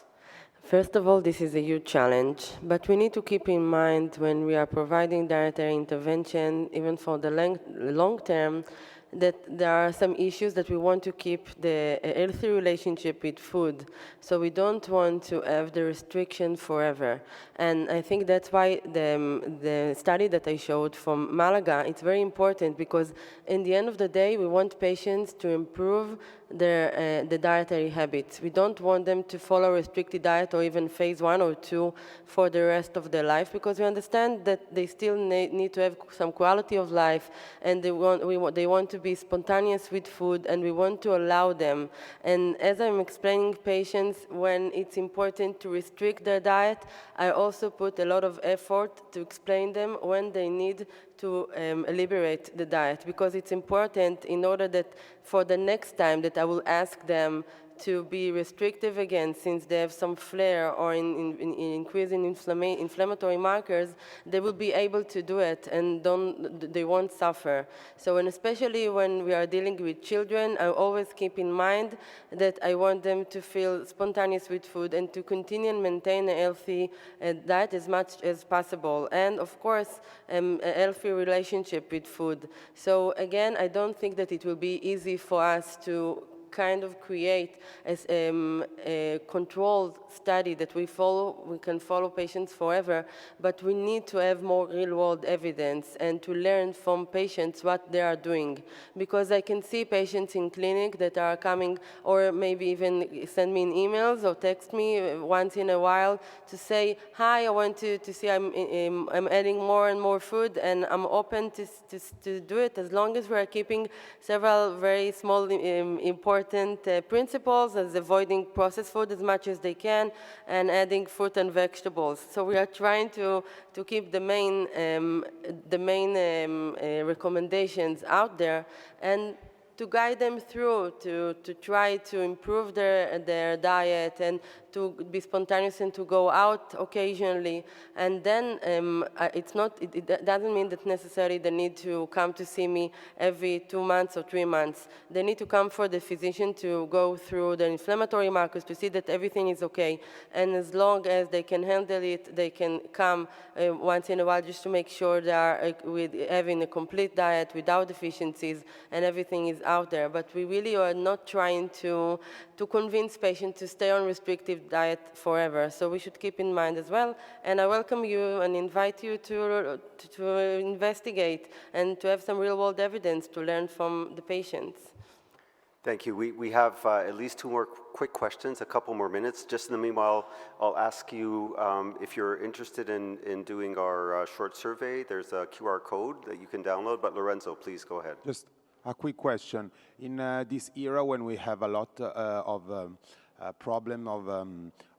First of all, this is a huge challenge, but we need to keep in mind when we are providing dietary intervention, even for the long term, that there are some issues that we want to keep the healthy relationship with food. So we don't want to have the restriction forever. And I think that's why the study that I showed from Malaga, it's very important because in the end of the day, we want patients to improve the dietary habits. We don't want them to follow a restricted diet or even phase 1 or 2 for the rest of their life, because we understand that they still need to have some quality of life, and they want to be spontaneous with food, and we want to allow them. And as I'm explaining patients, when it's important to restrict their diet, I also put a lot of effort to explain them when they need to liberate the diet, because it's important in order that for the next time that I will ask them to be restrictive again, since they have some flare or in increase in inflammatory markers, they will be able to do it and they won't suffer. So, and especially when we are dealing with children, I always keep in mind that I want them to feel spontaneous with food and to continue and maintain a healthy diet as much as possible. And of course, a healthy relationship with food. So again, I don't think that it will be easy for us to kind of create a controlled study that we can follow patients forever, but we need to have more real-world evidence and to learn from patients what they are doing. Because I can see patients in clinic that are coming, or maybe even send me in emails or text me once in a while to say, hi, I want to see I'm adding more and more food, and I'm open to do it as long as we're keeping several very small important principles, as avoiding processed food as much as they can and adding fruit and vegetables. So we are trying to keep the main recommendations out there and to guide them through to try to improve their diet and to be spontaneous and to go out occasionally. And then it doesn't mean that necessarily they need to come to see me every 2 months or 3 months. They need to come for the physician to go through the inflammatory markers to see that everything is okay. And as long as they can handle it, they can come once in a while just to make sure they are having a complete diet without deficiencies and everything is out there. But we really are not trying to convince patients to stay on restrictive diet forever. So we should keep in mind as well. And I welcome you and invite you to investigate and to have some real-world evidence to learn from the patients. Thank you. We have at least 2 more quick questions, a couple more minutes. Just in the meanwhile, I'll ask you if you're interested in doing our short survey. There's a QR code that you can download. But Lorenzo, please go ahead. Just a quick question. In this era when we have a lot of problem of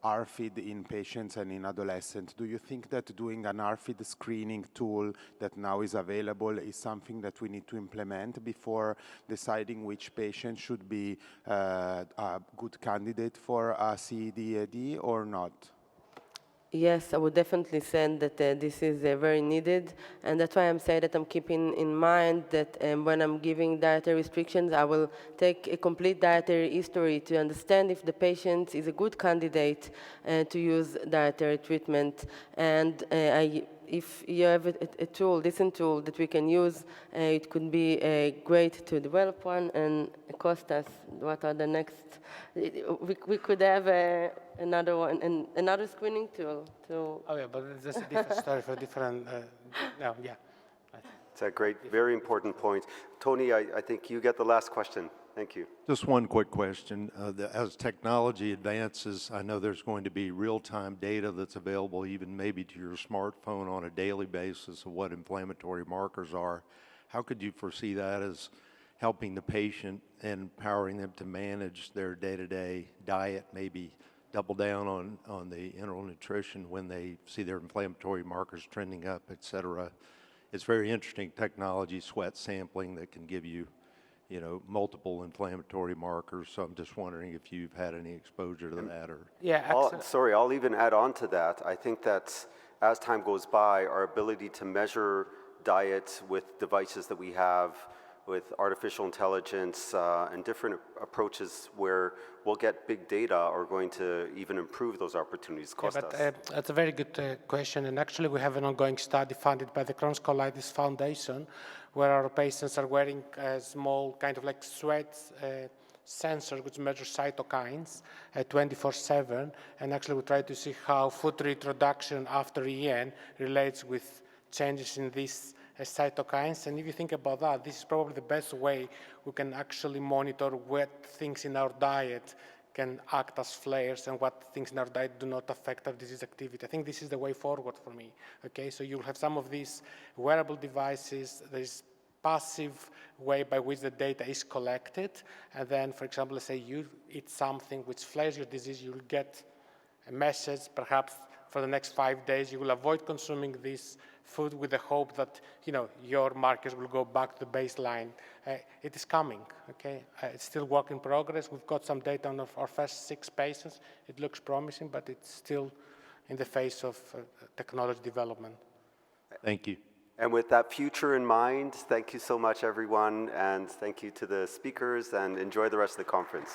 ARFID in patients and in adolescents, do you think that doing an ARFID screening tool that now is available is something that we need to implement before deciding which patient should be a good candidate for a CDED or not? Yes, I would definitely say that this is very needed, and that's why I'm saying that I'm keeping in mind that when I'm giving dietary restrictions, I will take a complete dietary history to understand if the patient is a good candidate to use dietary treatment. And if you have a tool, decent tool that we can use, it could be great to develop one. And Costas, what are the next? We could have another one, and another screening tool. Oh yeah, but that's a different story for different. No, yeah. It's a great, very important point. Tony, I think you get the last question. Thank you. Just one quick question. As technology advances, I know there's going to be real-time data that's available even maybe to your smartphone on a daily basis of what inflammatory markers are. How could you foresee that as helping the patient and empowering them to manage their day-to-day diet, maybe double down on the enteral nutrition when they see their inflammatory markers trending up, et cetera? It's very interesting technology, sweat sampling, that can give you, multiple inflammatory markers. So I'm just wondering if you've had any exposure to that, or. Yeah. I'll even add on to that. I think that as time goes by, our ability to measure diet with devices that we have, with artificial intelligence and different approaches where we'll get big data are going to even improve those opportunities. Costas. Yeah, but that's a very good question. And actually, we have an ongoing study funded by the Crohn's Colitis Foundation, where our patients are wearing a small kind of like sweat sensor which measures cytokines 24/7. And actually, we try to see how food reintroduction after EN relates with changes in these cytokines. And if you think about that, this is probably the best way we can actually monitor what things in our diet can act as flares and what things in our diet do not affect our disease activity. I think this is the way forward for me. Okay, so you'll have some of these wearable devices. There's passive way by which the data is collected. And then, for example, let's say you eat something which flares your disease, you'll get a message, perhaps for the next 5 days, you will avoid consuming this food with the hope that your markers will go back to the baseline. It is coming. Okay, it's still work in progress. We've got some data on our first 6 patients. It looks promising, but it's still in the phase of technology development. Thank you. And with that future in mind, thank you so much, everyone, and thank you to the speakers, and enjoy the rest of the conference.